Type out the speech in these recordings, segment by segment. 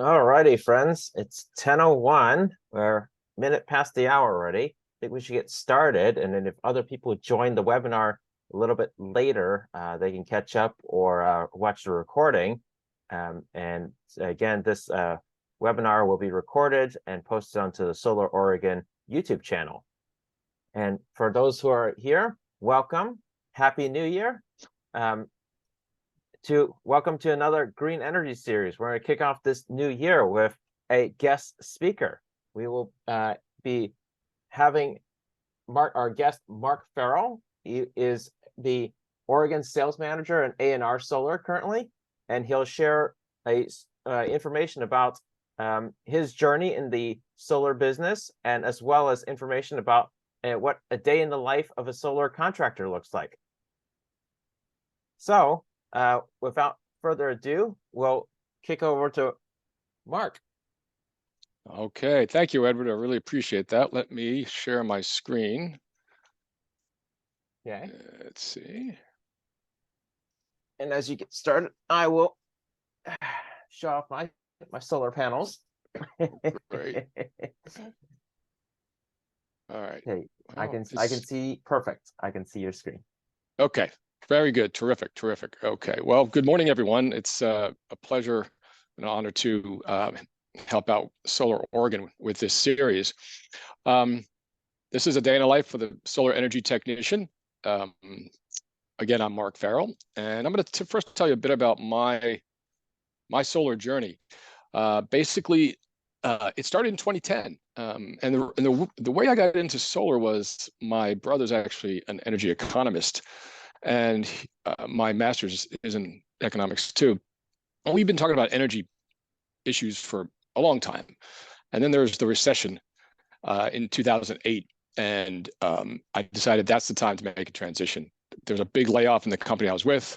All righty, friends. It's 10:01. We're a minute past the hour already. I think we should get started. And then if other people join the webinar a little bit later, they can catch up or watch the recording. And again, this webinar will be recorded and posted onto the Solar Oregon YouTube channel. And for those who are here, welcome. Happy New Year. Welcome to another Green Energy Series. We're going to kick off this new year with a guest speaker. We will be having our guest, Mark Farrell. He is the Oregon Sales Manager at A&R Solar currently, and he'll share information about his journey in the solar business, and as well as information about what a day in the life of a solar contractor looks like. So, without further ado, we'll kick over to Mark. Okay, thank you, Edward. I really appreciate that. Let me share my screen. Okay. Let's see. And as you get started, I will show off my solar panels. Great. All right. Okay, wow, I can see perfect. I can see your screen. Okay, very good. Terrific, terrific. Okay, well, good morning, everyone. It's a pleasure and an honor to help out Solar Oregon with this series. This is a day in the life for the solar energy technician. Again, I'm Mark Farrell, and I'm going to first tell you a bit about my solar journey. Basically, it started in 2010, and the way I got into solar was my brother's actually an energy economist, and my master's is in economics too. And we've been talking about energy issues for a long time, and then there was the recession in 2008, and I decided that's the time to make a transition. There was a big layoff in the company I was with.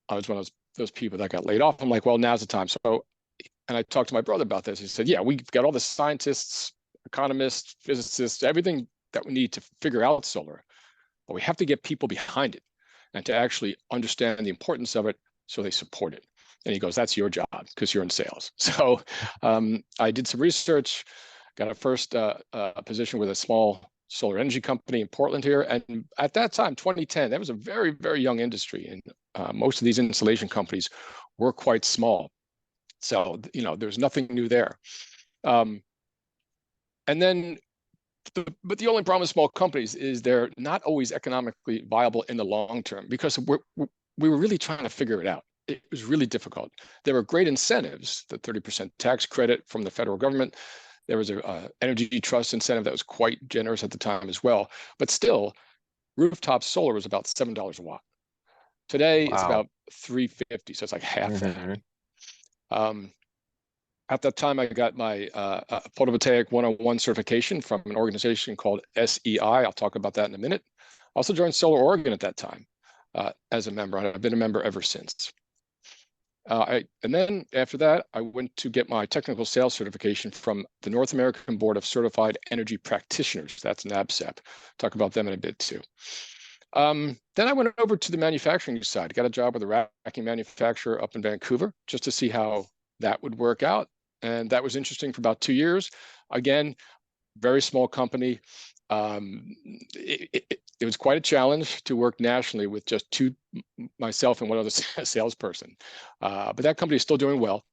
I was one of those people that got laid off. I'm like, well, now's the time. So, and I talked to my brother about this. He said, yeah, we've got all the scientists, economists, physicists, everything that we need to figure out solar, but we have to get people behind it and to actually understand the importance of it so they support it. And he goes, that's your job because you're in sales. So I did some research, got a first position with a small solar energy company in Portland here. And at that time, 2010, that was a very, very young industry. And most of these installation companies were quite small. So, there's nothing new there. And then, but the only problem with small companies is they're not always economically viable in the long term because we were really trying to figure it out. It was really difficult. There were great incentives, the 30% tax credit from the federal government. There was a energy trust incentive that was quite generous at the time as well. But still, rooftop solar was about $7 a watt. Today, It's about $3.50, so it's like half that. At that time, I got my photovoltaic 101 certification from an organization called SEI. I'll talk about that in a minute. I also joined Solar Oregon at that time as a member, and I've been a member ever since. And then after that, I went to get my technical sales certification from the North American Board of Certified Energy Practitioners. That's NABCEP. Talk about them in a bit too. Then I went over to the manufacturing side, got a job with a racking manufacturer up in Vancouver just to see how that would work out. And that was interesting for about 2 years. Again, very small company. It was quite a challenge to work nationally with just myself and one other salesperson. But that company is still doing well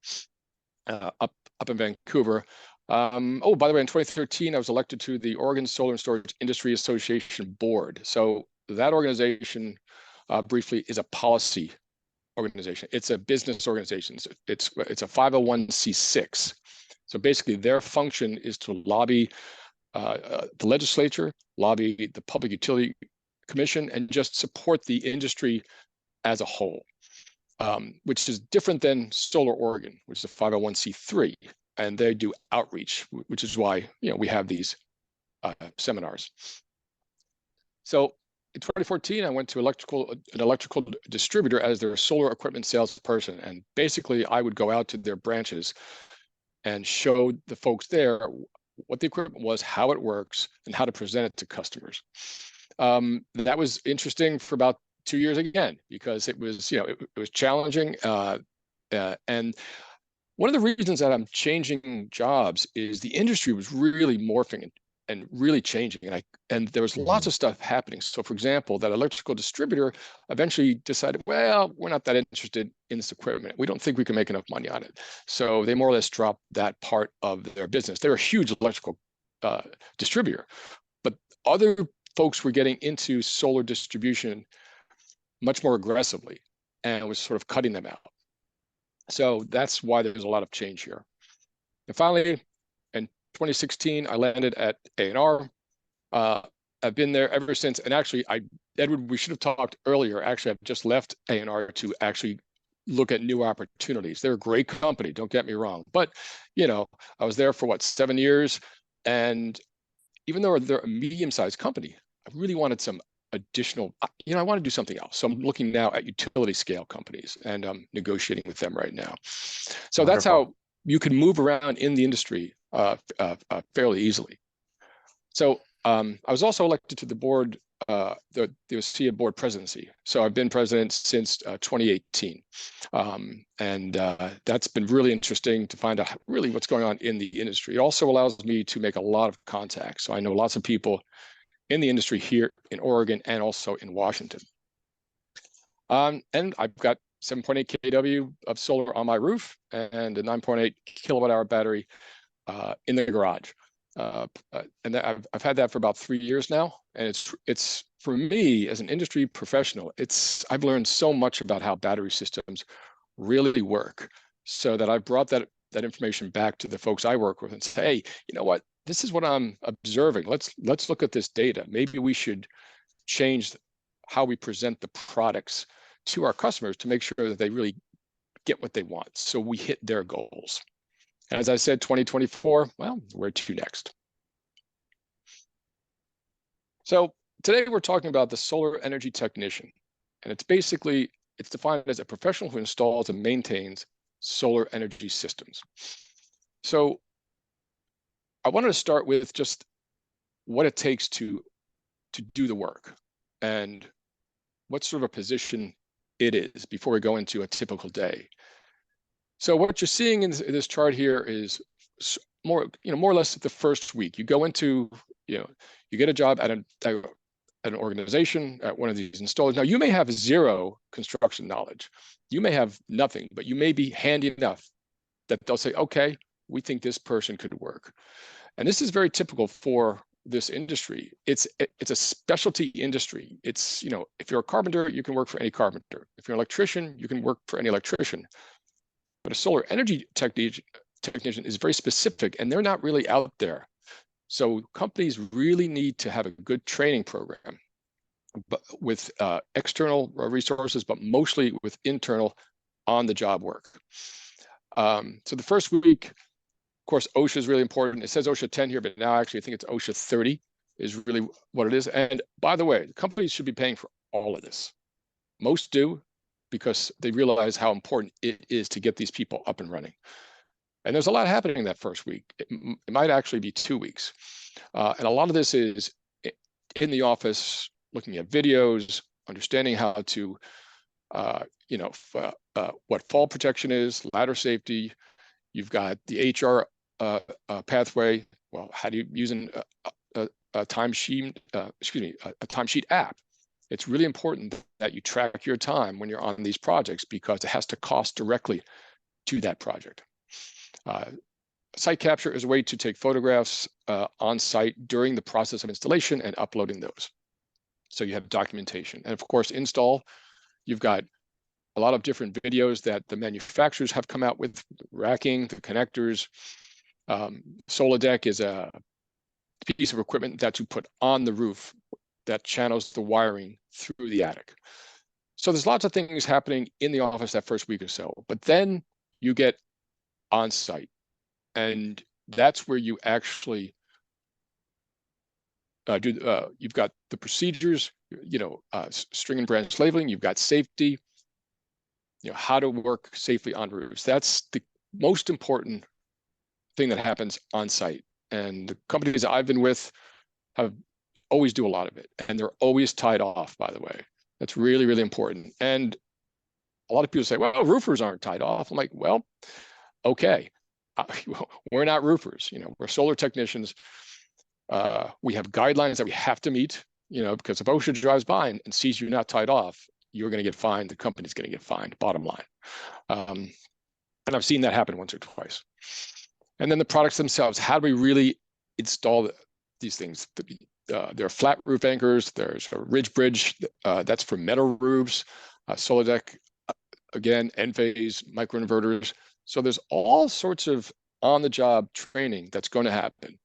up in Vancouver. Oh, by the way, in 2013, I was elected to the Oregon Solar and Storage Industry Association Board. So that organization, briefly, is a policy organization. It's a business organization. It's a 501c6. So basically, their function is to lobby the legislature, lobby the Public Utility Commission, and just support the industry as a whole, which is different than Solar Oregon, which is a 501c3, and they do outreach, which is why we have these seminars. So in 2014, I went to an electrical distributor as their solar equipment salesperson, and basically I would go out to their branches and show the folks there what the equipment was, how it works, and how to present it to customers. That was interesting for about 2 years again, because it was, it was challenging. And one of the reasons that I'm changing jobs is the industry was really morphing and really changing, and there was lots of stuff happening. So, for example, that electrical distributor eventually decided, well, we're not that interested in this equipment. We don't think we can make enough money on it. So they more or less dropped that part of their business. They're a huge electrical distributor, but other folks were getting into solar distribution much more aggressively, and it was sort of cutting them out. So that's why there's a lot of change here. And finally, in 2016, I landed at A&R. I've been there ever since. And actually, Edward, we should have talked earlier. Actually, I've just left A&R to actually look at new opportunities. They're a great company, don't get me wrong. But, you know, I was there for 7 years. And even though they're a medium-sized company, I really wanted some additional, I want to do something else. So I'm looking now at utility scale companies, and I'm negotiating with them right now. So that's how you can move around in the industry fairly easily. So I was also elected to the board, the ASEA board presidency. So I've been president since 2018. And that's been really interesting to find out really what's going on in the industry. It also allows me to make a lot of contacts. So I know lots of people in the industry here in Oregon and also in Washington. And I've got 7.8 kW of solar on my roof and a 9.8 kilowatt hour battery in the garage. And I've had that for about 3 years now. And it's for me as an industry professional, I've learned so much about how battery systems really work, so that I've brought that information back to the folks I work with and say, hey, you know what? This is what I'm observing. Let's look at this data. Maybe we should change how we present the products to our customers to make sure that they really get what they want, so we hit their goals. And as I said, 2024, well, where to next? So today we're talking about the solar energy technician, and it's defined as a professional who installs and maintains solar energy systems. So I wanted to start with just what it takes to do the work and what sort of a position it is before we go into a typical day. So what you're seeing in this chart here is more or less the first week. You go into, you get a job at an organization, at one of these installers. Now, you may have zero construction knowledge. You may have nothing, but you may be handy enough that they'll say, okay, we think this person could work. And this is very typical for this industry. It's a specialty industry. It's, if you're a carpenter, you can work for any carpenter. If you're an electrician, you can work for any electrician. But a solar energy technician is very specific, and they're not really out there. So companies really need to have a good training program, but with external resources, but mostly with internal on-the-job work. So the first week, of course, OSHA is really important. It says OSHA 10 here, but now actually I think it's OSHA 30 is really what it is. And by the way, companies should be paying for all of this. Most do, because they realize how important it is to get these people up and running. And there's a lot happening that first week. It might actually be 2 weeks. And a lot of this is in the office, looking at videos, understanding how to, what fall protection is, ladder safety. You've got the HR pathway. Well, how do you use a timesheet? A timesheet app. It's really important that you track your time when you're on these projects, because it has to cost directly to that project. Site capture is a way to take photographs on site during the process of installation and uploading those. So you have documentation. And of course, install, you've got a lot of different videos that the manufacturers have come out with, racking, the connectors. SolarDeck is a piece of equipment that you put on the roof that channels the wiring through the attic. So there's lots of things happening in the office that first week or so, but then you get on site, and that's where you actually you've got the procedures, string and branch labeling, you've got safety, how to work safely on roofs. That's the most important thing that happens on site. And the companies I've been with always do a lot of it, and they're always tied off, by the way. That's really, really important. And a lot of people say, well, roofers aren't tied off. I'm like, well, Okay, we're not roofers, we're solar technicians. We have guidelines that we have to meet, because if OSHA drives by and sees you not tied off, you're going to get fined. The company's going to get fined, bottom line. And I've seen that happen once or twice. And then the products themselves, how do we really install these things? There are flat roof anchors, there's a ridge bridge, that's for metal roofs, solar deck, again, Enphase, microinverters. So there's all sorts of on-the-job training that's going to happen.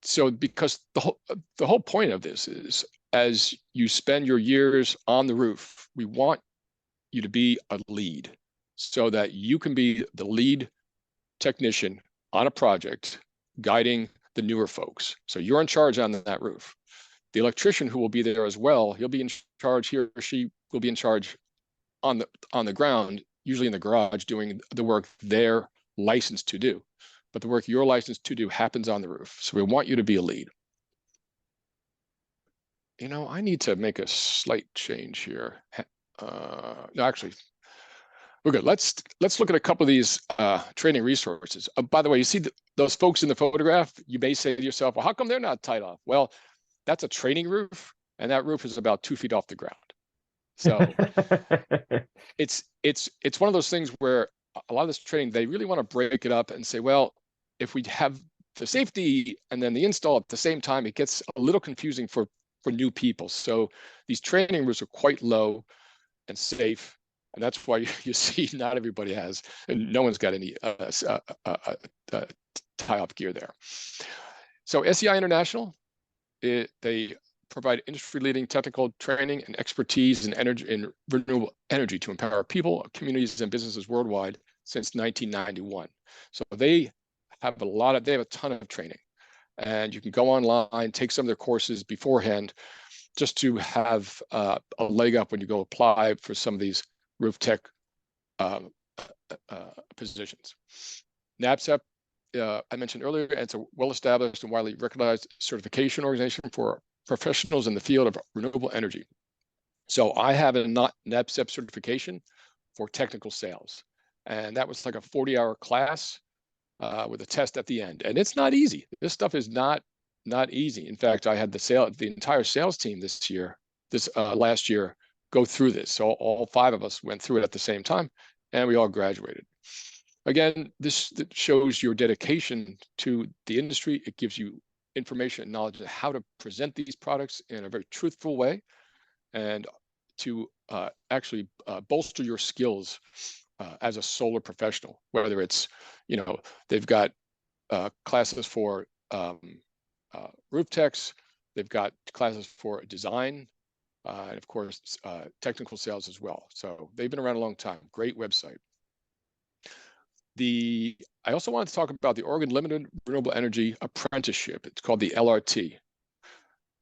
So because the whole point of this is, as you spend your years on the roof, we want you to be a lead so that you can be the lead technician on a project guiding the newer folks. So you're in charge on that roof. The electrician who will be there as well, he'll be in charge, he or she will be in charge on the ground, usually in the garage, doing the work they're licensed to do. But the work you're licensed to do happens on the roof. So we want you to be a lead. I need to make a slight change here. No, actually, we're good. Let's look at a couple of these training resources. By the way, you see those folks in the photograph, you may say to yourself, well, how come they're not tied off? Well, that's a training roof, and that roof is about 2 feet off the ground. So it's one of those things where a lot of this training, they really want to break it up and say, well, if we have the safety and then the install at the same time, it gets a little confusing for new people. So these training roofs are quite low and safe. And that's why you see not everybody has, and no one's got any tie-off gear there. So SEI International, they provide industry-leading technical training and expertise in renewable energy to empower people, communities, and businesses worldwide since 1991. So they have a ton of training, and you can go online, take some of their courses beforehand, just to have a leg up when you go apply for some of these roof tech positions. NABCEP, I mentioned earlier, it's a well-established and widely recognized certification organization for professionals in the field of renewable energy. So I have a NABCEP certification for technical sales, and that was like a 40-hour class with a test at the end. And it's not easy. This stuff is not easy. In fact, I had the entire sales team last year go through this. So all 5 of us went through it at the same time, and we all graduated. Again, this shows your dedication to the industry. It gives you information and knowledge of how to present these products in a very truthful way, and to actually bolster your skills as a solar professional, whether it's, they've got classes for roof techs, they've got classes for design, and of course, technical sales as well. So they've been around a long time. Great website. I also wanted to talk about the Oregon Limited Renewable Energy Apprenticeship. It's called the LRT.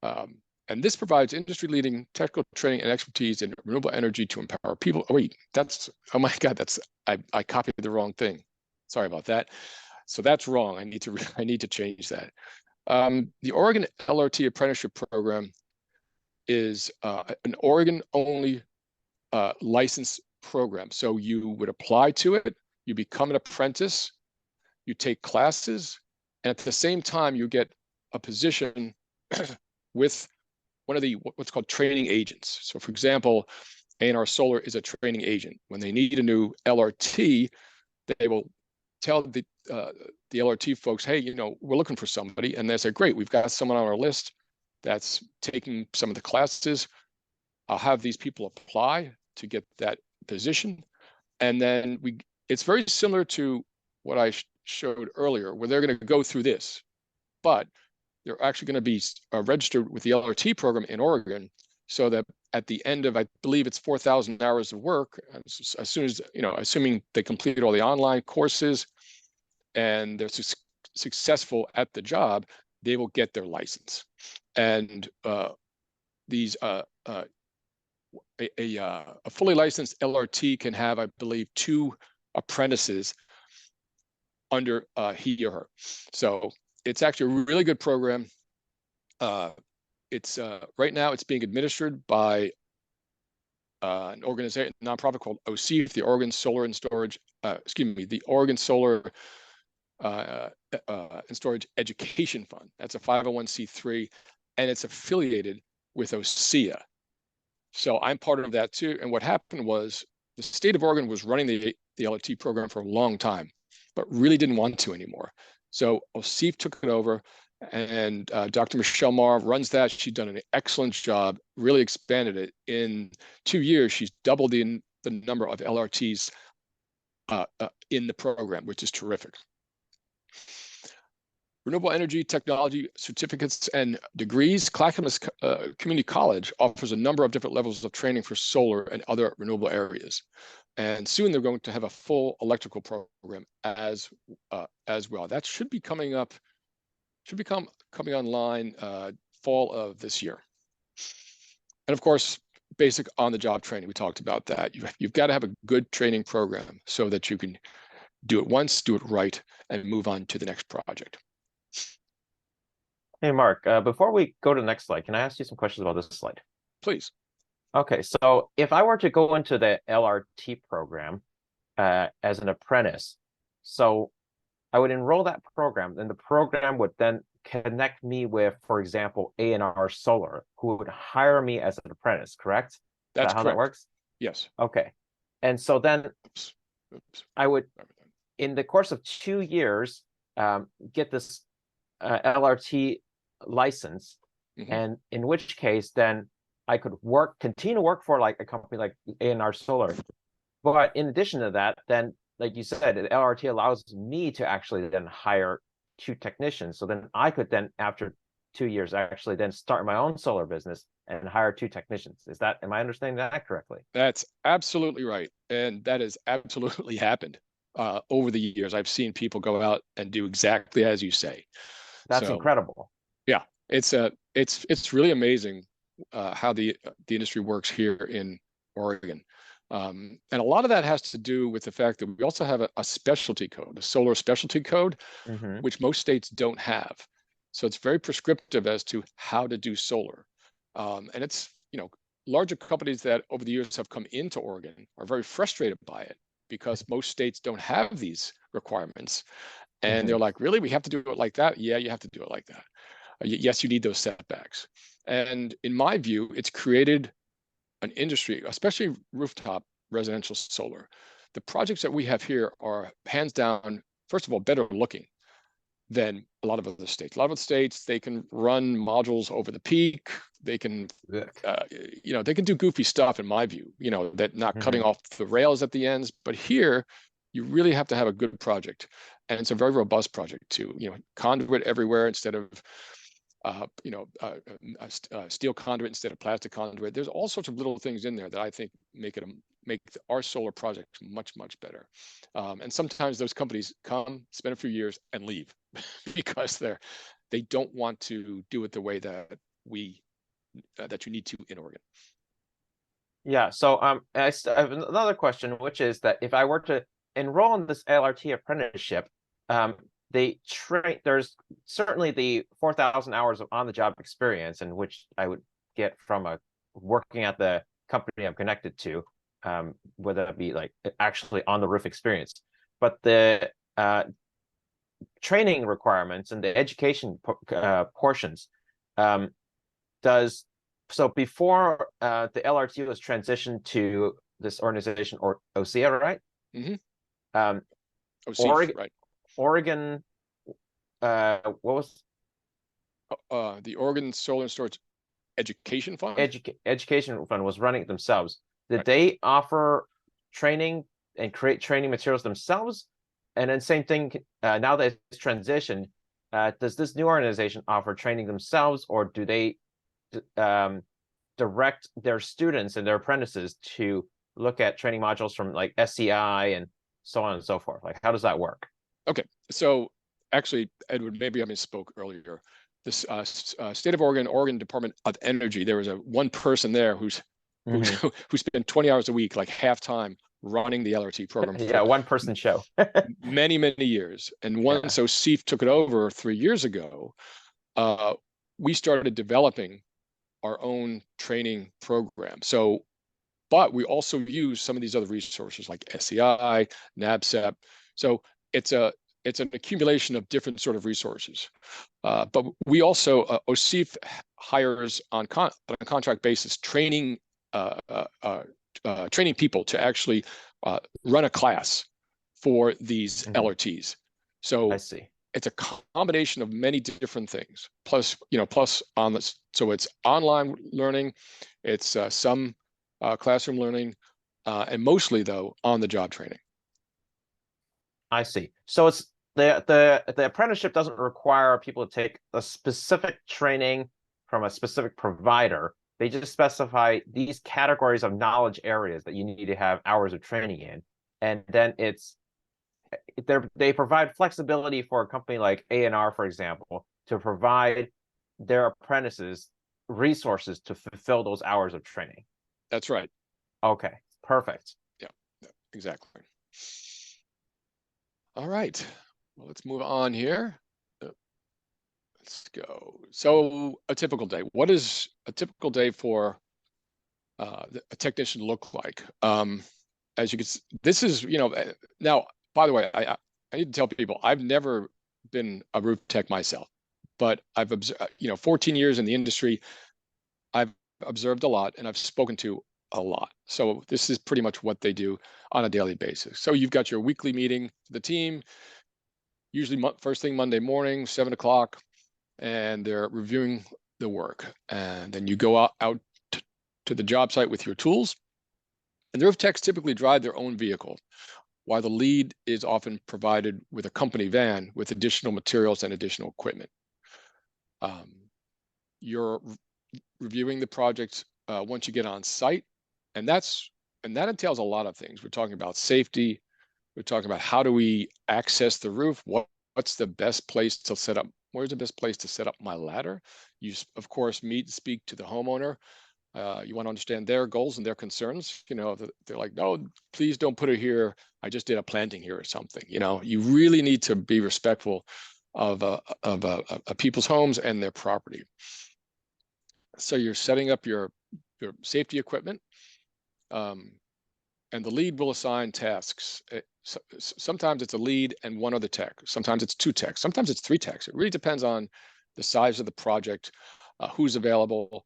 And this provides industry-leading technical training and expertise in renewable energy to empower people. Oh, wait, oh my God, I copied the wrong thing. Sorry about that. So that's wrong. I need to change that. The Oregon LRT Apprenticeship Program is an Oregon-only license program. So you would apply to it, you become an apprentice, you take classes, and at the same time, you get a position with one of the what's called training agents. So for example, A&R Solar is a training agent. When they need a new LRT, they will tell the LRT folks, hey, we're looking for somebody. And they say, great, we've got someone on our list that's taking some of the classes. I'll have these people apply to get that position. And then it's very similar to what I showed earlier, where they're going to go through this, but they're actually going to be registered with the LRT program in Oregon, so that at the end of, I believe it's 4,000 hours of work, as soon as, assuming they completed all the online courses and they're successful at the job, they will get their license. And a fully licensed LRT can have, I believe, 2 apprentices under he or her. So it's actually a really good program. It's right now it's being administered by an organization, nonprofit called OSEEF, the Oregon Solar and Storage, the Oregon Solar and Storage Education Fund. That's a 501c3, and it's affiliated with OSEA. So I'm part of that too. And what happened was the state of Oregon was running the LRT program for a long time, but really didn't want to anymore. So OSEEF took it over, and Dr. Michelle Marr runs that. She's done an excellent job, really expanded it. In 2 years, she's doubled the number of LRTs in the program, which is terrific. Renewable energy technology certificates and degrees. Clackamas Community College offers a number of different levels of training for solar and other renewable areas. And soon they're going to have a full electrical program as well. That should be coming up, coming online fall of this year. And of course, basic on-the-job training. We talked about that. You've got to have a good training program so that you can do it once, do it right, and move on to the next project. Hey, Mark, before we go to the next slide, can I ask you some questions about this slide? Please. Okay, so if I were to go into the LRT program as an apprentice, so I would enroll that program, and the program would then connect me with, for example, A&R Solar, who would hire me as an apprentice, correct? That's Is that how correct. that works? Yes. Okay. And so then Oops. I would, in the course of 2 years, get this LRT license, and in which case then I could continue to work for like a company like A&R Solar. But in addition to that, then like you said, the LRT allows me to actually then hire 2 technicians. So then I could then, after 2 years, actually then start my own solar business and hire 2 technicians. Am I understanding that correctly? That's absolutely right. And that has absolutely happened over the years. I've seen people go out and do exactly as you say. That's incredible. Yeah, it's really amazing how the industry works here in Oregon. And a lot of that has to do with the fact that we also have a specialty code, a solar specialty code, which most states don't have. So it's very prescriptive as to how to do solar. And it's, larger companies that over the years have come into Oregon are very frustrated by it because most states don't have these requirements. And they're like, really, we have to do it like that? Yeah, you have to do it like that. Yes, you need those setbacks. And in my view, it's created an industry, especially rooftop residential solar. The projects that we have here are hands down, first of all, better looking than a lot of other states. A lot of states, they can run modules over the peak. They can, they can do goofy stuff in my view, that not cutting off the rails at the ends. But here, you really have to have a good project. And it's a very robust project too, conduit everywhere instead of, steel conduit instead of plastic conduit. There's all sorts of little things in there that I think make our solar project much, much better. And sometimes those companies come, spend a few years, and leave because they don't want to do it the way that that you need to in Oregon. Yeah. So I have another question, which is that if I were to enroll in this LRT apprenticeship, there's certainly the 4,000 hours of on-the-job experience, in which I would get from working at the company I'm connected to, whether it be like actually on the roof experience. But the training requirements and the education portions, so before the LRT was transitioned to this organization or OSEA, right? OSEA, right. Oregon, what was the Oregon Solar and Storage Education Fund? Education Fund was running it themselves. Did they offer training and create training materials themselves? And then same thing, now that it's transitioned, does this new organization offer training themselves, or do they direct their students and their apprentices to look at training modules from like SCI and so on and so forth? Like, how does that work? Okay, so actually, Edward, maybe I misspoke earlier. This state of Oregon Department of Energy, there was one person there who spent 20 hours a week, like half time, running the LRT program. Yeah, one person show. many years. And once OSEEF took it over 3 years ago, we started developing our own training program. So but we also use some of these other resources like SEI, NABCEP. So it's an accumulation of different sort of resources. But we also, OSIF hires on a contract basis training training people to actually run a class for these LRTs. So I see. it's a combination of many different things. Plus, plus on this, so it's online learning, it's some classroom learning, and mostly though on the job training. I see. So it's the apprenticeship doesn't require people to take a specific training from a specific provider. They just specify these categories of knowledge areas that you need to have hours of training in, and then they provide flexibility for a company like A&R, for example, to provide their apprentices resources to fulfill those hours of training. That's right. Okay, perfect. Yeah, exactly. All right, well, let's move on here. Let's go. So a typical day. What does a typical day for a technician look like? As you can see, this is, now, by the way, I need to tell people I've never been a roof tech myself, but I've observed, 14 years in the industry. I've observed a lot and I've spoken to a lot. So this is pretty much what they do on a daily basis. So you've got your weekly meeting for the team, usually first thing Monday morning, 7 o'clock, and they're reviewing the work. And then you go out to the job site with your tools. And the roof techs typically drive their own vehicle, while the lead is often provided with a company van with additional materials and additional equipment. You're reviewing the project once you get on site, and that entails a lot of things. We're talking about safety. We're talking about how do we access the roof? What's the best place to set up? Where's the best place to set up my ladder? You, of course, meet and speak to the homeowner. You want to understand their goals and their concerns. They're like, no, please don't put it here. I just did a planting here or something. You really need to be respectful of people's homes and their property. So you're setting up your safety equipment, and the lead will assign tasks. Sometimes it's a lead and one other tech. Sometimes it's 2 techs. Sometimes it's 3 techs. It really depends on the size of the project, who's available,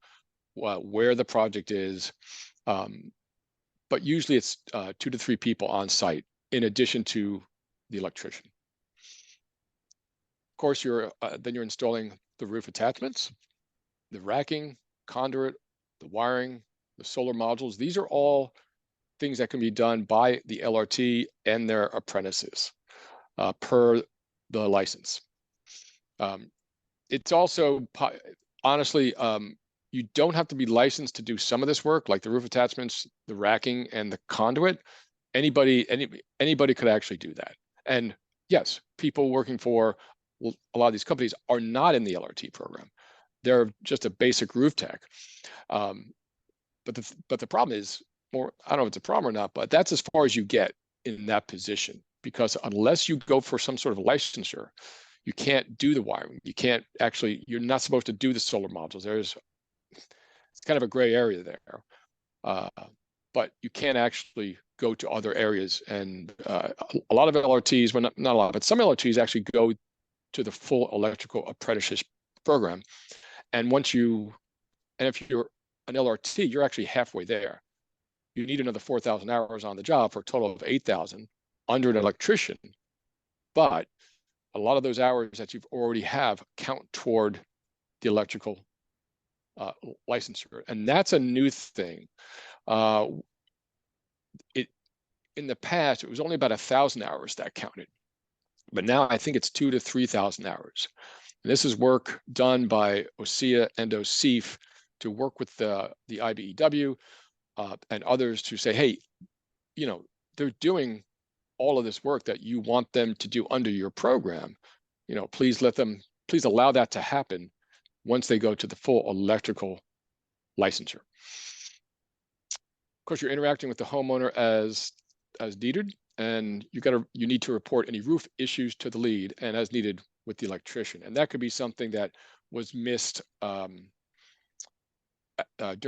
where the project is. But usually it's 2 to 3 people on site in addition to the electrician. Of course, then you're installing the roof attachments, the racking, conduit, the wiring, the solar modules. These are all things that can be done by the LRT and their apprentices per the license. It's also, honestly, you don't have to be licensed to do some of this work, like the roof attachments, the racking, and the conduit. Anybody could actually do that. And yes, people working for a lot of these companies are not in the LRT program. They're just a basic roof tech. But the problem is, or I don't know if it's a problem or not, but that's as far as you get in that position, because unless you go for some sort of licensure, you can't do the wiring. You're not supposed to do the solar modules. It's kind of a gray area there. But you can't actually go to other areas. And a lot of LRTs, well, not a lot, but some LRTs actually go to the full electrical apprenticeship program. And if you're an LRT, you're actually halfway there. You need another 4,000 hours on the job for a total of 8,000 under an electrician. But a lot of those hours that you've already have count toward the electrical licensure. And that's a new thing. In the past, it was only about 1,000 hours that counted. But now I think it's 2,000 to 3,000 hours. And this is work done by OSIA and OSIF to work with the IBEW and others to say, hey, they're doing all of this work that you want them to do under your program. Please allow that to happen once they go to the full electrical licensure. Of course, you're interacting with the homeowner as needed, and you need to report any roof issues to the lead and as needed with the electrician. And that could be something that was missed during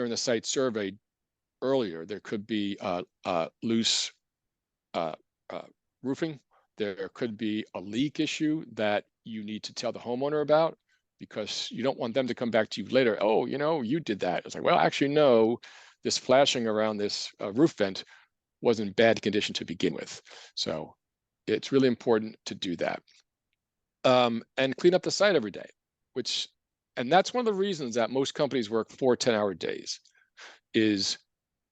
the site survey earlier. There could be loose roofing. There could be a leak issue that you need to tell the homeowner about, because you don't want them to come back to you later. Oh, you did that. It's like, well, actually, no, this flashing around this roof vent was in bad condition to begin with. So it's really important to do that. And clean up the site every day, and that's one of the reasons that most companies work 4 10-hour days, is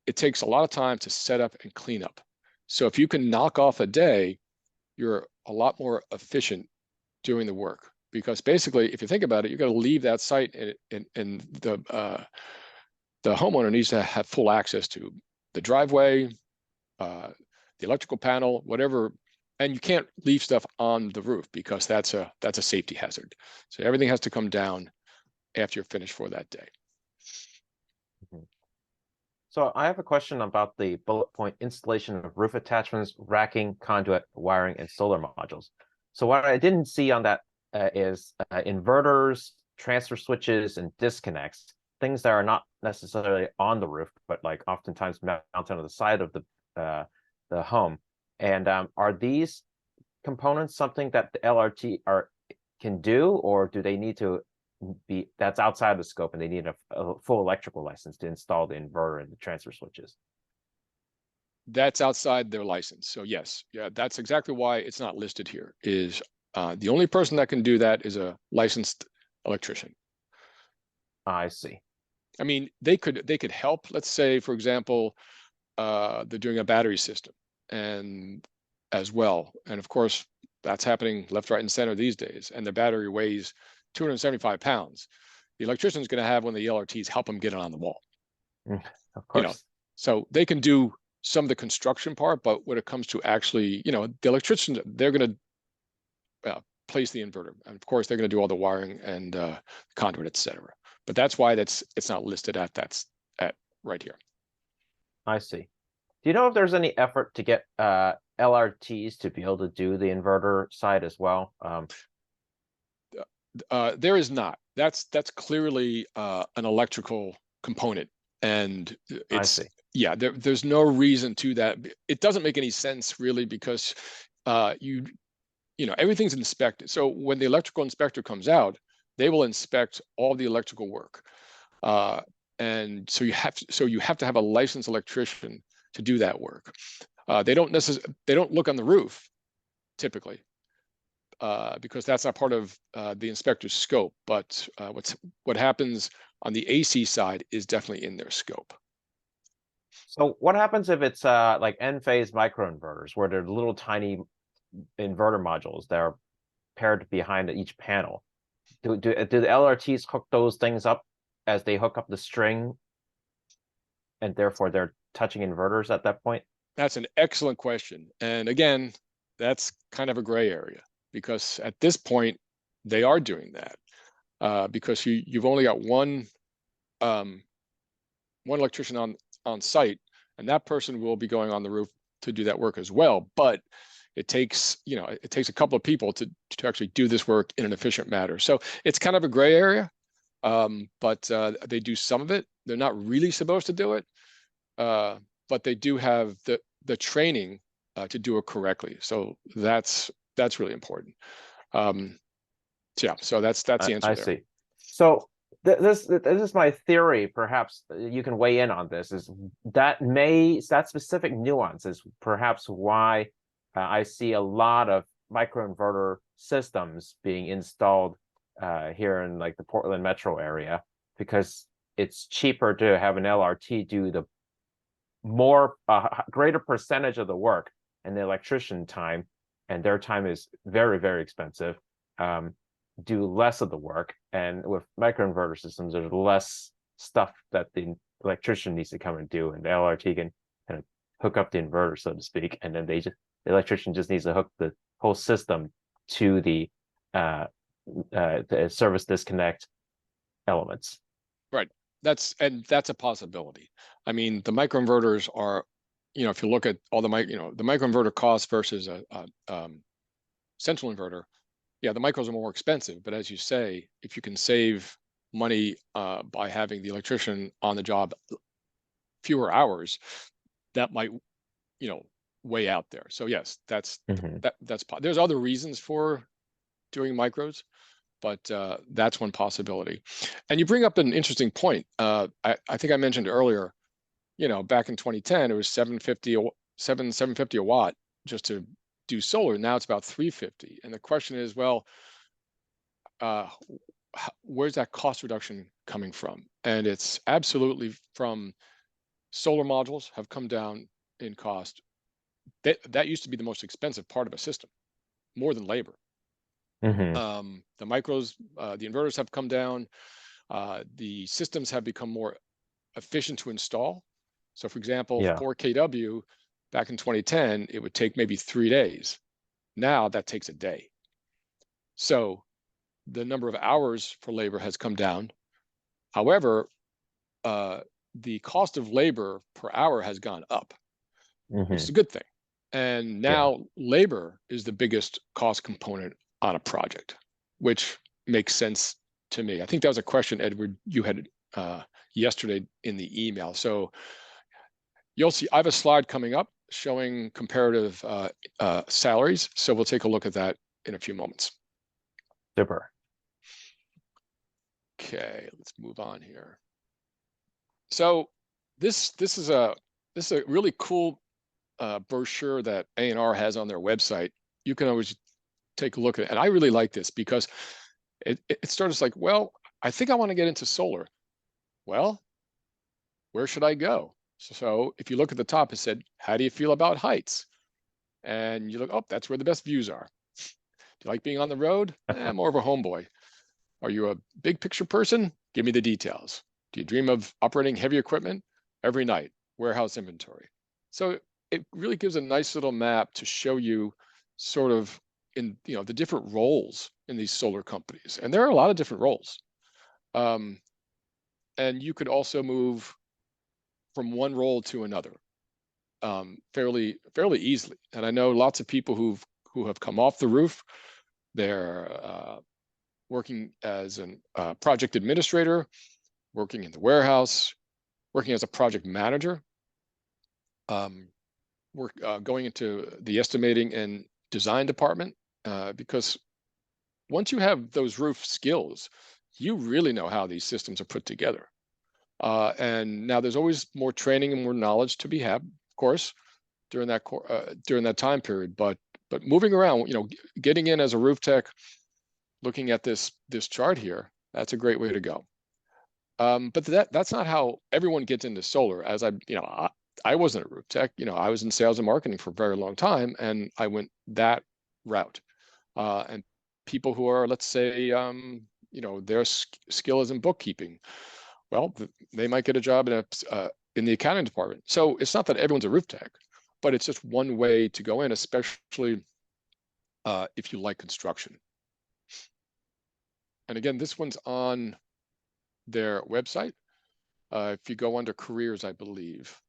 it takes a lot of time to set up and clean up. So if you can knock off a day, you're a lot more efficient doing the work, because basically, if you think about it, you're going to leave that site, and the homeowner needs to have full access to the driveway, the electrical panel, whatever, and you can't leave stuff on the roof because that's a safety hazard. So everything has to come down after you're finished for that day. So I have a question about the bullet point installation of roof attachments, racking, conduit, wiring, and solar modules. So what I didn't see on that is inverters, transfer switches, and disconnects, things that are not necessarily on the roof, but like oftentimes mounted on the side of the home. And are these components something that the LRT can do, or do they need to that's outside the scope and they need a full electrical license to install the inverter and the transfer switches? That's outside their license. So yes, yeah, that's exactly why it's not listed here. Is the only person that can do that is a licensed electrician. I see. I mean, they could help. Let's say, for example, they're doing a battery system, and as well, and of course that's happening left, right, and center these days. And the battery weighs 275 pounds. The electrician is going to have one of the LRTs help them get it on the wall. Of course. So they can do some of the construction part, but when it comes to actually, the electrician, they're going to place the inverter, and of course they're going to do all the wiring and conduit, etc. But that's why it's not listed at right here. I see. Do you know if there's any effort to get LRTs to be able to do the inverter side as well? There is not. That's clearly an electrical component, and it's yeah. There's no reason to that. It doesn't make any sense really, because everything's inspected. So when the electrical inspector comes out, they will inspect all the electrical work, and so you have to have a licensed electrician to do that work. They don't look on the roof typically, because that's not part of the inspector's scope. But what happens on the AC side is definitely in their scope. So what happens if it's like Enphase microinverters, where they're little tiny inverter modules that are paired behind each panel? Do the LRTs hook those things up as they hook up the string, and therefore they're touching inverters at that point? That's an excellent question. And again, that's kind of a gray area, because at this point they are doing that, because you've only got one electrician on site, and that person will be going on the roof to do that work as well. But it takes a couple of people to actually do this work in an efficient manner. So it's kind of a gray area, but they do some of it. They're not really supposed to do it, but they do have the training to do it correctly. So that's really important. Yeah, so that's the answer there. I see. So this is my theory. Perhaps you can weigh in on this. Is that specific nuance is perhaps why I see a lot of microinverter systems being installed here in like the Portland metro area, because it's cheaper to have an LRT do the greater percentage of the work, and the electrician time, and their time is very, very expensive, do less of the work. And with microinverter systems, there's less stuff that the electrician needs to come and do, and the LRT can kind of hook up the inverter, so to speak, and then the electrician just needs to hook the whole system to the service disconnect elements. Right. That's a possibility. I mean, the microinverters are, if you look at all the microinverter cost versus a central inverter, yeah, the micros are more expensive. But as you say, if you can save money by having the electrician on the job fewer hours, that might, weigh out there. So yes, that's there's other reasons for doing micros, but that's one possibility. And you bring up an interesting point. I think I mentioned earlier, back in 2010, it was 750 a watt just to do solar. Now it's about 350. And the question is, well, where's that cost reduction coming from? And it's absolutely from solar modules have come down in cost. That used to be the most expensive part of a system, more than labor. The micros, the inverters have come down. The systems have become more efficient to install. So for example, 4 kW back in 2010, it would take maybe 3 days. Now that takes a day. So the number of hours for labor has come down. However, the cost of labor per hour has gone up, which is a good thing. And now labor is the biggest cost component on a project, which makes sense to me. I think that was a question, Edward, you had yesterday in the email. So you'll see, I have a slide coming up showing comparative salaries. So we'll take a look at that in a few moments. Super. Okay, let's move on here. So this is a really cool brochure that A&R has on their website. You can always take a look at it. And I really like this because it starts like, well, I think I want to get into solar. Well, where should I go? So if you look at the top, it said, how do you feel about heights? And you look, oh, that's where the best views are. Do you like being on the road? More of a homeboy. Are you a big picture person? Give me the details. Do you dream of operating heavy equipment? Every night, warehouse inventory. So it really gives a nice little map to show you sort of in, the different roles in these solar companies. And there are a lot of different roles. And you could also move from one role to another fairly easily. And I know lots of people who have come off the roof. They're working as a project administrator, working in the warehouse, working as a project manager, going into the estimating and design department, because once you have those roof skills, you really know how these systems are put together. And now there's always more training and more knowledge to be had, of course, during that time period. But moving around, getting in as a roof tech, looking at this chart here, that's a great way to go. But that's not how everyone gets into solar. As I wasn't a roof tech. I was in sales and marketing for a very long time, and I went that route. And people who are, let's say, their skill is in bookkeeping, well, they might get a job in the accounting department. So it's not that everyone's a roof tech, but it's just one way to go in, especially if you like construction. And again, this one's on their website. If you go under careers, I believe,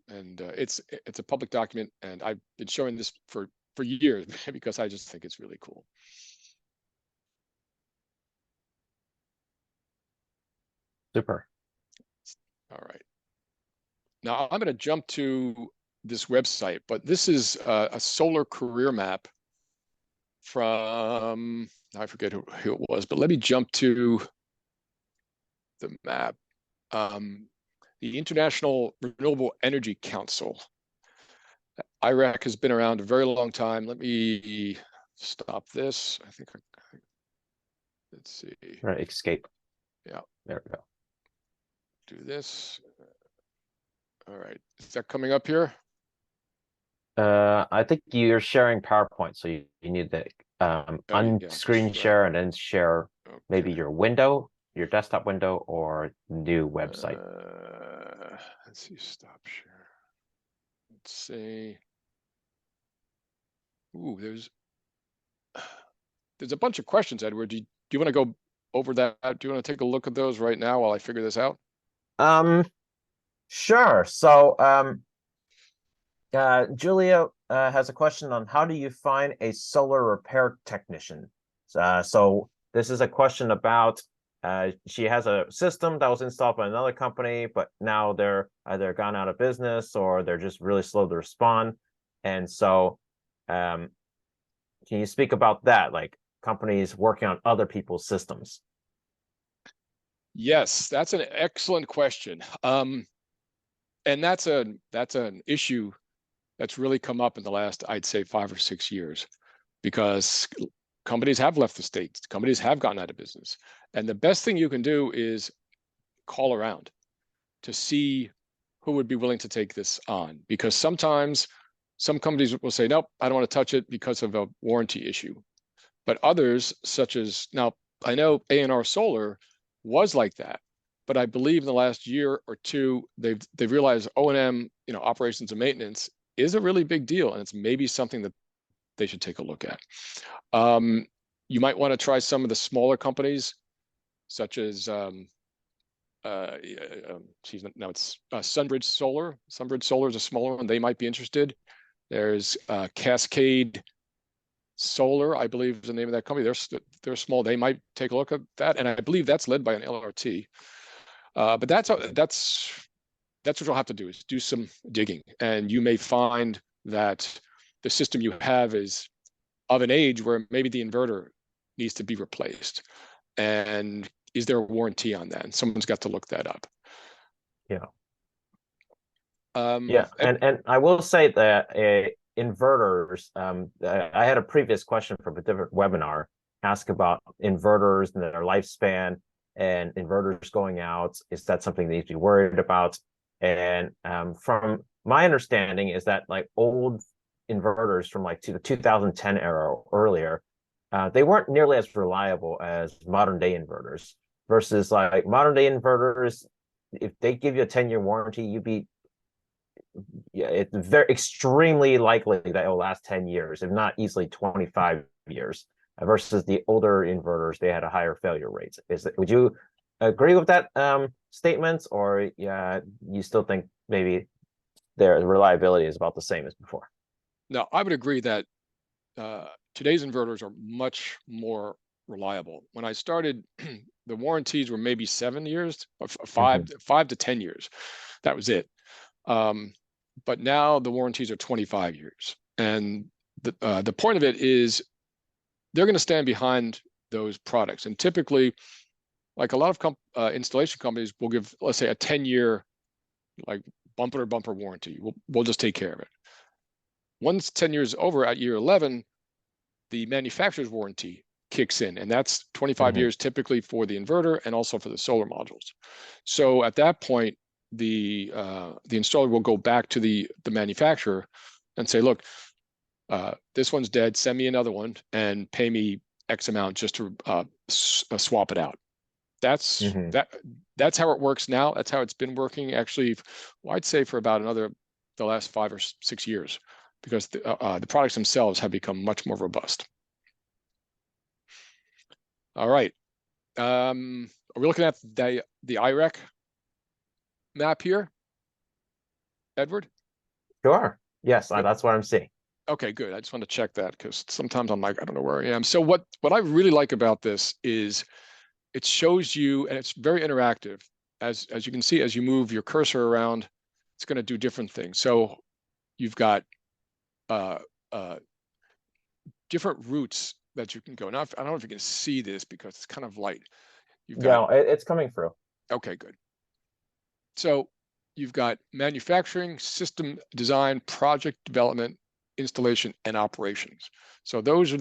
and it's a public document, and I've been showing this for years because I just think it's really cool. Super. All right. Now I'm going to jump to this website, but this is a solar career map from, I forget who it was, but let me jump to the map. The International Renewable Energy Council. IREC has been around a very long time. Let me stop this. I think, let's see. Right, escape. Yeah. There we go. Do this. All right. Is that coming up here? I think you're sharing PowerPoint, so you need to unscreen share and then share maybe your window, your desktop window, or new website. Let's see, stop share. Let's see. Ooh, there's a bunch of questions, Edward. Do you want to go over that? Do you want to take a look at those right now while I figure this out? Sure. So Julia has a question on how do you find a solar repair technician? So this is a question about she has a system that was installed by another company, but now they're either gone out of business or they're just really slow to respond. And so, can you speak about that, like companies working on other people's systems? Yes, that's an excellent question. And that's an issue that's really come up in the last, I'd say, 5 or 6 years, because companies have left the States, companies have gotten out of business. And the best thing you can do is call around to see who would be willing to take this on, because sometimes some companies will say, nope, I don't want to touch it because of a warranty issue. But others, such as, now I know A&R Solar was like that, but I believe in the last year or two, they've realized O&M, operations and maintenance is a really big deal, and it's maybe something that they should take a look at. You might want to try some of the smaller companies, such as it's Sunbridge Solar. Sunbridge Solar is a smaller one. They might be interested. There's Cascade Solar, I believe is the name of that company. They're small. They might take a look at that, and I believe that's led by an LRT. But that's what you'll have to do, is do some digging, and you may find that the system you have is of an age where maybe the inverter needs to be replaced. And is there a warranty on that? And someone's got to look that up. Yeah. And I will say that inverters, I had a previous question from a different webinar ask about inverters and their lifespan and inverters going out. Is that something they need to be worried about? And from my understanding is that like old inverters from like the 2010 era or earlier, they weren't nearly as reliable as modern day inverters, versus like modern day inverters, if they give you a 10-year warranty, it's very extremely likely that it will last 10 years, if not easily 25 years, versus the older inverters, they had a higher failure rate. Would you agree with that statement, or you still think maybe their reliability is about the same as before? No, I would agree that today's inverters are much more reliable. When I started, the warranties were maybe 7 years, or 5 to 10 years. That was it. But now the warranties are 25 years. And the point of it is they're going to stand behind those products. And typically, like a lot of installation companies will give, let's say, a 10-year like bumper to bumper warranty. We'll just take care of it. Once 10 years over, at year 11, the manufacturer's warranty kicks in, and that's 25 years typically for the inverter and also for the solar modules. So at that point, the installer will go back to the manufacturer and say, look, this one's dead, send me another one and pay me X amount just to swap it out. That's how it works now. That's how it's been working, actually, well, I'd say for about the last 5 or 6 years, because the products themselves have become much more robust. All right. Are we looking at the IREC map here, Edward? Sure. Yes, that's what I'm seeing. Okay, good. I just want to check that, because sometimes I'm like, I don't know where I am. So what I really like about this is it shows you, and it's very interactive. As you can see, as you move your cursor around, it's going to do different things. So you've got different routes that you can go. Now, I don't know if you can see this because it's kind of light. It's coming through. Okay, good. So you've got manufacturing, system design, project development, installation, and operations. So those are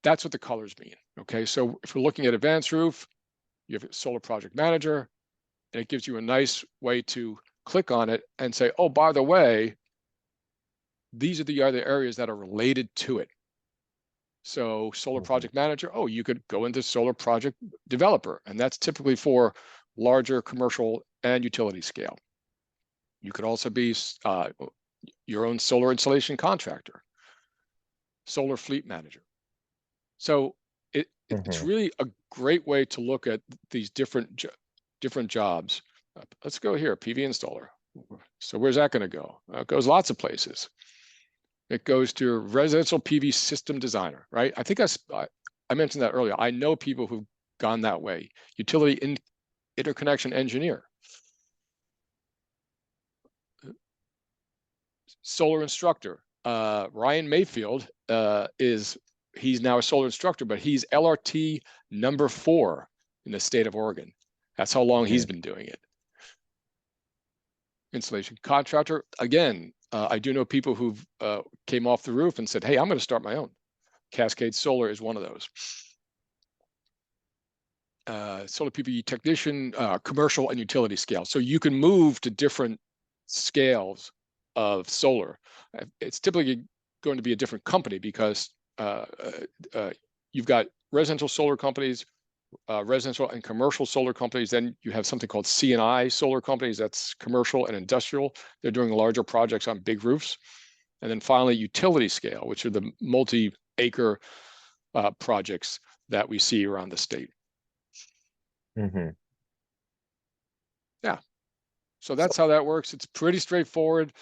that's what the colors mean. Okay, so if we're looking at Advanced Roof, you have a Solar Project Manager, and it gives you a nice way to click on it and say, oh, by the way, these are the other areas that are related to it. So Solar Project Manager, oh, you could go into Solar Project Developer, and that's typically for larger commercial and utility scale. You could also be your own solar installation contractor, Solar Fleet Manager. So it's really a great way to look at these different jobs. Let's go here, PV installer. So where's that going to go? It goes lots of places. It goes to residential PV system designer, right? I think I mentioned that earlier. I know people who've gone that way. Utility interconnection engineer, solar instructor. Ryan Mayfield he's now a solar instructor, but he's LRT number 4 in the state of Oregon. That's how long he's been doing it. Installation contractor. Again, I do know people who've came off the roof and said, hey, I'm going to start my own. Cascade Solar is one of those. Solar PV technician, commercial and utility scale. So you can move to different scales of solar. It's typically going to be a different company because you've got residential solar companies, residential and commercial solar companies. Then you have something called C&I solar companies. That's commercial and industrial. They're doing larger projects on big roofs. And then finally, utility scale, which are the multi-acre projects that we see around the state. Yeah. So that's how that works. It's pretty straightforward.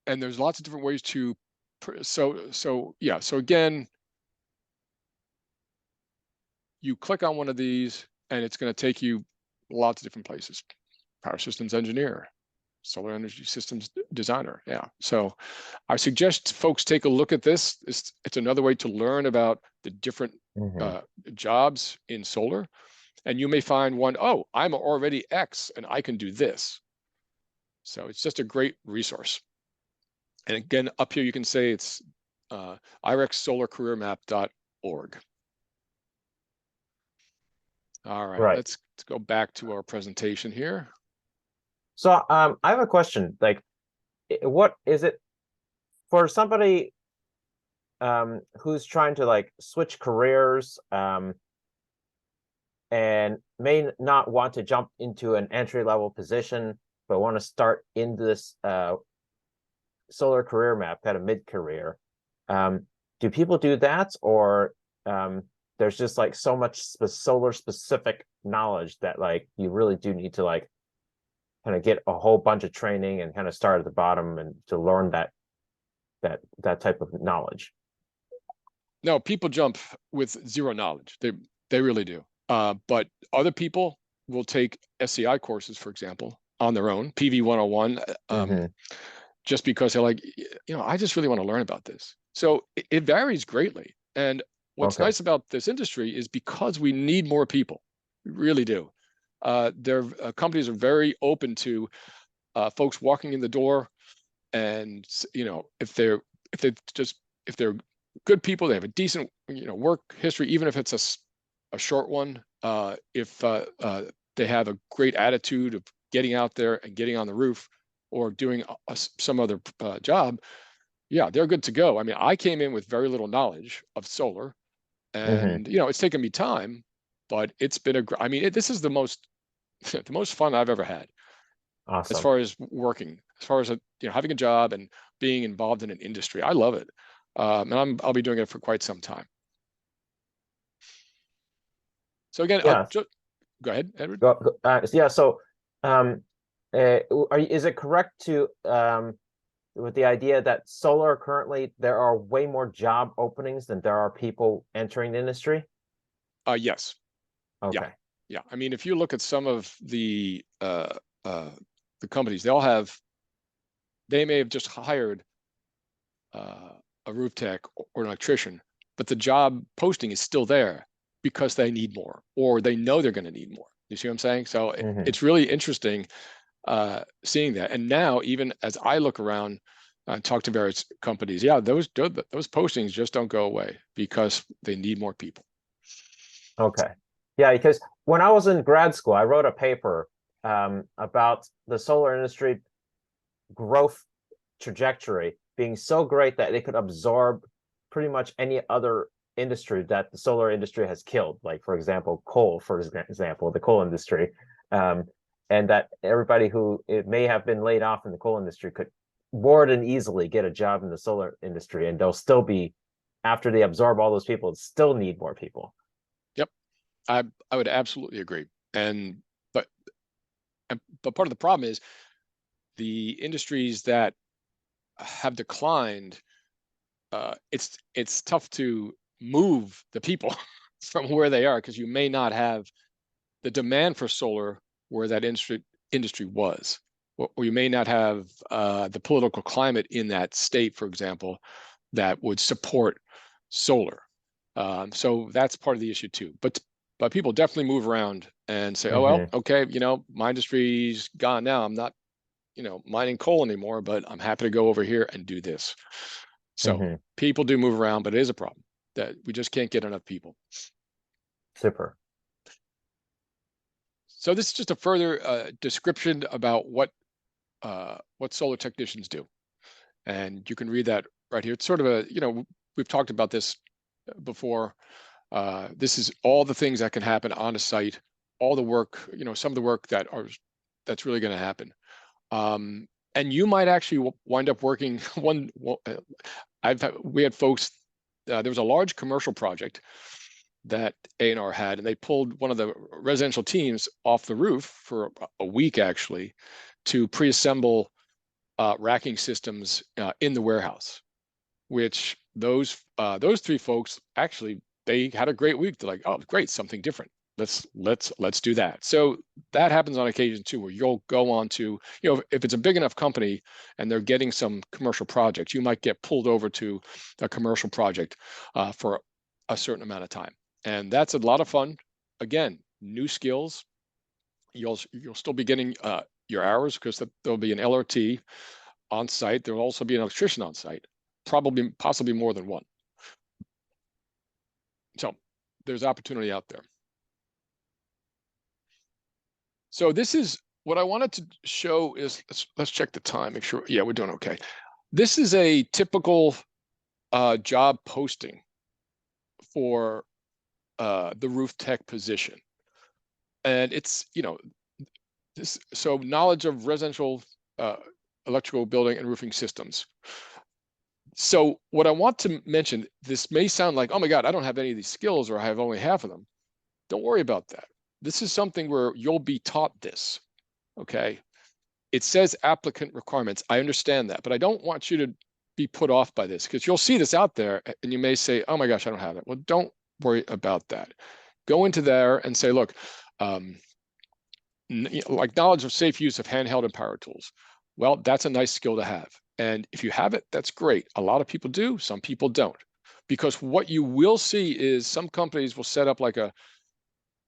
And there's lots of different ways to, so again, you click on one of these and it's going to take you lots of different places. Power systems engineer, solar energy systems designer. Yeah. So I suggest folks take a look at this. It's another way to learn about the different jobs in solar. And you may find one, oh, I'm already X and I can do this. So it's just a great resource. And again, up here, you can say it's irexsolarcareermap.org. All right, let's go back to our presentation here. So I have a question. Like, what is it for somebody who's trying to like switch careers and may not want to jump into an entry-level position, but want to start in this solar career map, kind of mid-career? Do people do that, or there's just like so much solar specific knowledge that like you really do need to like kind of get a whole bunch of training and kind of start at the bottom and to learn that type of knowledge? No, people jump with zero knowledge. They really do. But other people will take SCI courses, for example, on their own, PV 101, just because they're like, I just really want to learn about this. So it varies greatly. And what's nice about this industry is because we need more people, we really do. Companies are very open to folks walking in the door, and if they're good people, they have a decent work history, even if it's a short one. If they have a great attitude of getting out there and getting on the roof or doing some other job, yeah, they're good to go. I mean, I came in with very little knowledge of solar, and it's taken me time, but it's been this is the most fun I've ever had. Awesome. As far as working, as far as having a job and being involved in an industry, I love it, and I'll be doing it for quite some time. So again, go ahead, Edward. Yeah. So, is it correct to with the idea that solar currently there are way more job openings than there are people entering the industry? Yes. Okay. Yeah. I mean, if you look at some of the companies, they may have just hired a roof tech or an electrician, but the job posting is still there because they need more, or they know they're going to need more. You see what I'm saying? So it's really interesting seeing that. And now, even as I look around and talk to various companies, yeah, those postings just don't go away because they need more people. Okay. Yeah, because when I was in grad school, I wrote a paper about the solar industry growth trajectory being so great that it could absorb pretty much any other industry that the solar industry has killed, like for example coal, for example the coal industry, and that everybody who it may have been laid off in the coal industry could more than easily get a job in the solar industry, and they'll still be, after they absorb all those people, still need more people. Yep, I would absolutely agree. But part of the problem is the industries that have declined it's tough to move the people from where they are, because you may not have the demand for solar where that industry was, or you may not have the political climate in that state, for example, that would support solar. So that's part of the issue too. But people definitely move around and say, oh, well, okay, my industry's gone now. I'm not, mining coal anymore, but I'm happy to go over here and do this. So people do move around, but it is a problem that we just can't get enough people. Super. So this is just a further description about what solar technicians do. And you can read that right here. It's sort of a, we've talked about this before. This is all the things that can happen on a site, all the work, some of the work that's really going to happen. And you might actually wind up working we had folks, there was a large commercial project that A&R had, and they pulled one of the residential teams off the roof for a week actually to pre-assemble racking systems in the warehouse, which those three folks actually, they had a great week. They're like, oh, great, something different. Let's do that. So that happens on occasion too, where you'll go on to, if it's a big enough company and they're getting some commercial projects, you might get pulled over to a commercial project for a certain amount of time. And that's a lot of fun. Again, new skills. You'll still be getting your hours, because there'll be an LRT on site. There'll also be an electrician on site, possibly more than one. So there's opportunity out there. So this is what I wanted to show is, let's check the time, make sure, yeah, we're doing okay. This is a typical job posting for the roof tech position. And it's, so knowledge of residential electrical building and roofing systems. So what I want to mention, this may sound like, oh my God, I don't have any of these skills, or I have only half of them. Don't worry about that. This is something where you'll be taught this, okay? It says applicant requirements. I understand that, but I don't want you to be put off by this, because you'll see this out there and you may say, oh my gosh, I don't have it. Well, don't worry about that. Go into there and say, look, like knowledge of safe use of handheld and power tools. Well, that's a nice skill to have. And if you have it, that's great. A lot of people do, some people don't. Because what you will see is some companies will set up like a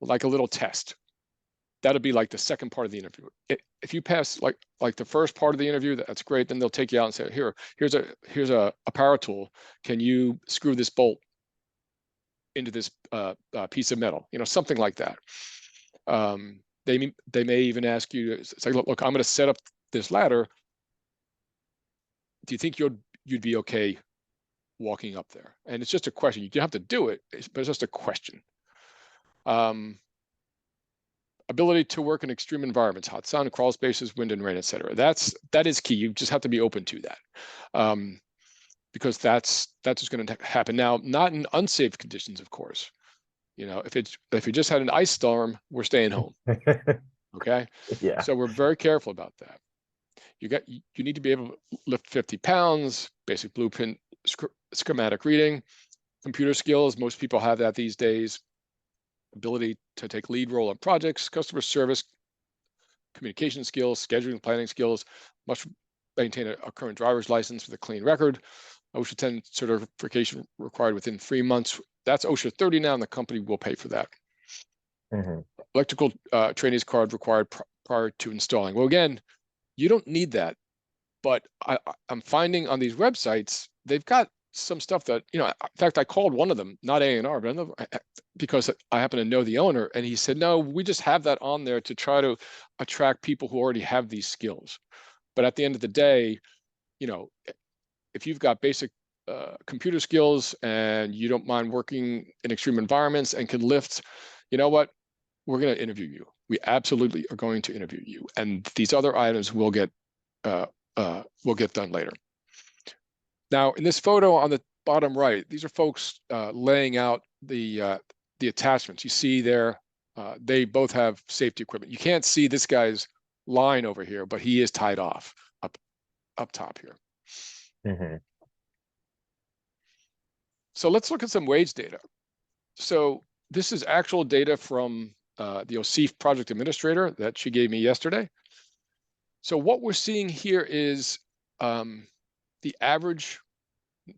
little test. That'll be like the second part of the interview. If you pass like the first part of the interview, that's great. Then they'll take you out and say, here's a power tool. Can you screw this bolt into this piece of metal? Something like that. They may even ask you to say, look, I'm going to set up this ladder. Do you think you'd be okay walking up there? And it's just a question. You don't have to do it, but it's just a question. Ability to work in extreme environments, hot sun, crawl spaces, wind and rain, etc. That is key. You just have to be open to that, because that's what's going to happen. Now, not in unsafe conditions, of course. If you just had an ice storm, we're staying home. Okay. Yeah. So we're very careful about that. You need to be able to lift 50 pounds, basic blueprint schematic reading, computer skills. Most people have that these days. Ability to take lead role on projects, customer service, communication skills, scheduling, planning skills. Must maintain a current driver's license with a clean record. OSHA 10 certification required within 3 months. That's OSHA 30 now, and the company will pay for that. Electrical trainee's card required prior to installing. Well, again, you don't need that, but I'm finding on these websites, they've got some stuff that, in fact, I called one of them, not A&R, but another, because I happen to know the owner, and he said, no, we just have that on there to try to attract people who already have these skills. But at the end of the day, if you've got basic computer skills and you don't mind working in extreme environments and can lift, you know what? We're going to interview you. We absolutely are going to interview you. And these other items will get done later. Now, in this photo on the bottom right, these are folks laying out the attachments. You see there, they both have safety equipment. You can't see this guy's line over here, but he is tied off up top here. So let's look at some wage data. So this is actual data from the OSIF project administrator that she gave me yesterday. So what we're seeing here is the average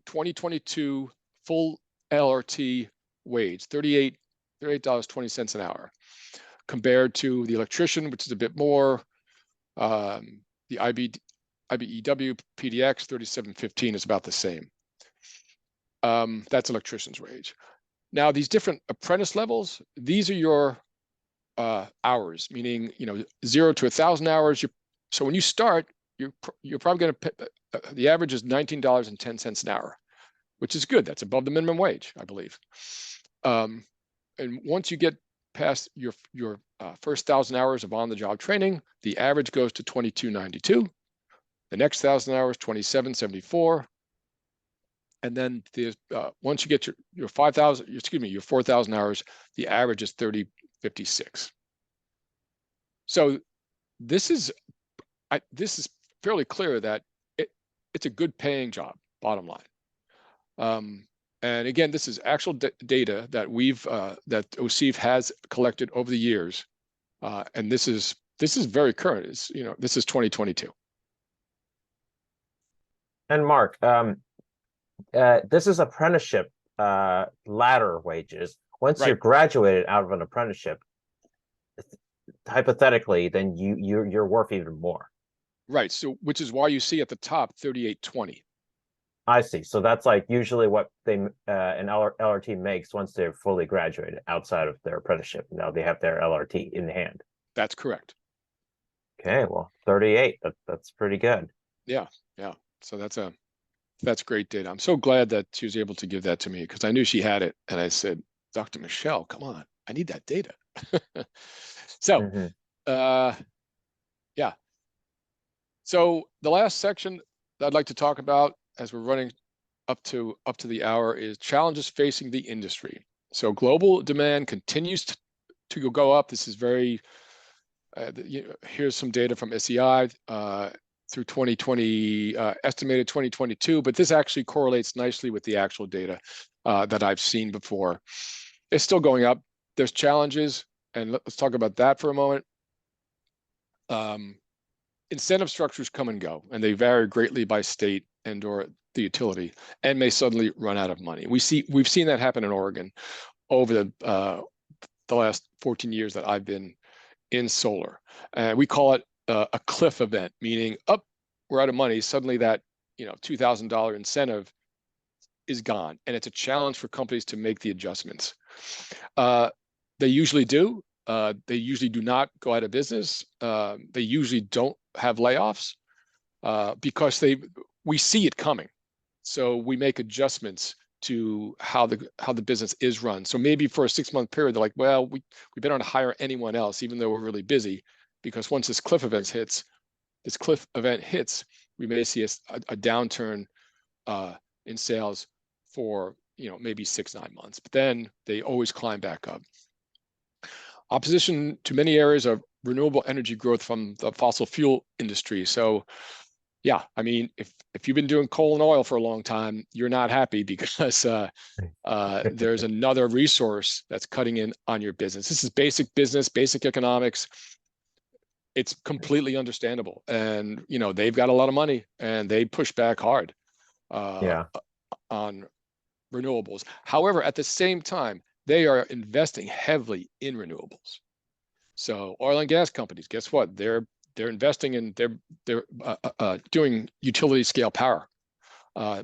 2022 full LRT wage, $38.20 an hour, compared to the electrician, which is a bit more, the IBEW PDX 37.15 is about the same. That's electrician's wage. Now, these different apprentice levels, these are your hours, meaning 0 to 1,000 hours. So when you start, you're probably going to pay, the average is $19.10 an hour, which is good. That's above the minimum wage, I believe. And once you get past your first 1,000 hours of on-the-job training, the average goes to $22.92. The next 1,000 hours, $27.74. And then once you get your 4,000 hours, the average is $30.56. So this is fairly clear that it's a good paying job, bottom line. And again, this is actual data that that OSIF has collected over the years, and this is very current. This is 2022. And Mark, this is apprenticeship ladder wages. Once Right. you're graduated out of an apprenticeship, hypothetically, then you're worth even more. Right. So which is why you see at the top 38.20. I see. So that's like usually what an LRT makes once they're fully graduated outside of their apprenticeship. Now they have their LRT in hand. That's correct. Okay, well, 38. That's pretty good. Yeah. So that's great data. I'm so glad that she was able to give that to me because I knew she had it, and I said, Dr. Michelle, come on, I need that data. So, yeah. So the last section that I'd like to talk about as we're running up to the hour is challenges facing the industry. So global demand continues to go up. This is very, here's some data from SEI through 2020, estimated 2022, but this actually correlates nicely with the actual data that I've seen before. It's still going up. There's challenges, and let's talk about that for a moment. Incentive structures come and go, and they vary greatly by state and or the utility, and may suddenly run out of money. We've seen that happen in Oregon over the last 14 years that I've been in solar. We call it a cliff event, meaning we're out of money. Suddenly that $2,000 incentive is gone, and it's a challenge for companies to make the adjustments. They usually do. They usually do not go out of business. They usually don't have layoffs because we see it coming. So we make adjustments to how the business is run. So maybe for a 6-month period, they're like, well, we better not hire anyone else, even though we're really busy, because once this cliff event hits, we may see a downturn in sales for maybe 6-9 months, but then they always climb back up. Opposition to many areas of renewable energy growth from the fossil fuel industry. So yeah, I mean, if you've been doing coal and oil for a long time, you're not happy because there's another resource that's cutting in on your business. This is basic business, basic economics. It's completely understandable. And, they've got a lot of money and they push back hard on renewables. However, at the same time, they are investing heavily in renewables. So oil and gas companies, guess what? They're investing in, they're doing utility scale power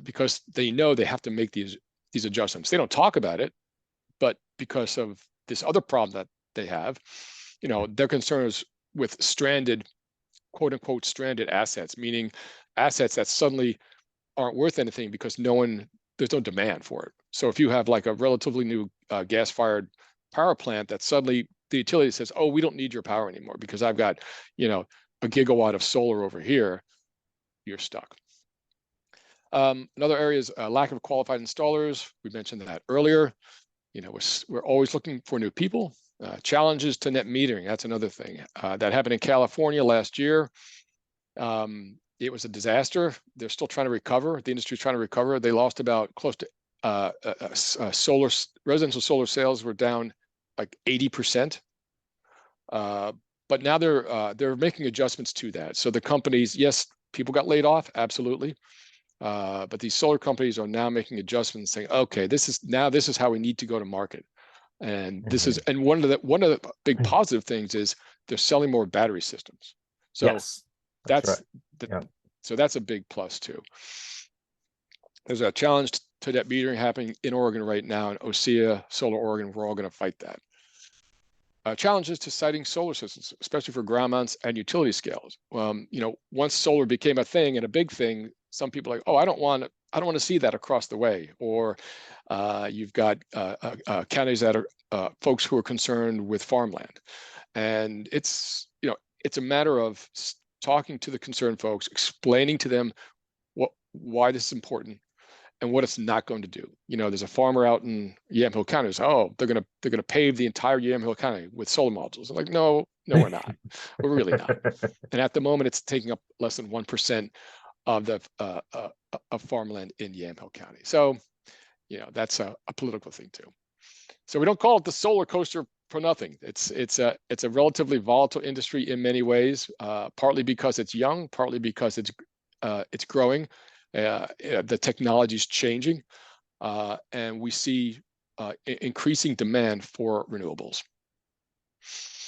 because they know they have to make these adjustments. They don't talk about it, but because of this other problem that they have, their concerns with stranded, quote unquote, stranded assets, meaning assets that suddenly aren't worth anything because there's no demand for it. So if you have like a relatively new gas-fired power plant that suddenly the utility says, oh, we don't need your power anymore because I've got, a gigawatt of solar over here, you're stuck. Another area is lack of qualified installers. We mentioned that earlier. We're always looking for new people. Challenges to net metering, that's another thing. That happened in California last year. It was a disaster. They're still trying to recover. The industry's trying to recover. They lost about close to residential solar sales were down like 80%. But now they're making adjustments to that. So the companies, yes, people got laid off, absolutely. But these solar companies are now making adjustments, saying, okay, this is how we need to go to market. And this is, and one of the big positive things is they're selling more battery systems. So Yes, that's that's right. Yeah. so that's a big plus too. There's a challenge to net metering happening in Oregon right now, in OSEA, Solar Oregon. We're all going to fight that. Challenges to siting solar systems, especially for ground mounts and utility scales. Once solar became a thing and a big thing, some people are like, oh, I don't want to see that across the way. Or you've got counties that are folks who are concerned with farmland, and it's a matter of talking to the concerned folks, explaining to them why this is important and what it's not going to do. There's a farmer out in Yamhill County who's, oh, they're gonna pave the entire Yamhill County with solar modules. I'm like, no, we're not. We're really not. And at the moment, it's taking up less than 1% of the of farmland in Yamhill County. So, that's a political thing too. So we don't call it the solar coaster for nothing. It's a relatively volatile industry in many ways, partly because it's young, partly because it's growing. The technology is changing, and we see increasing demand for renewables.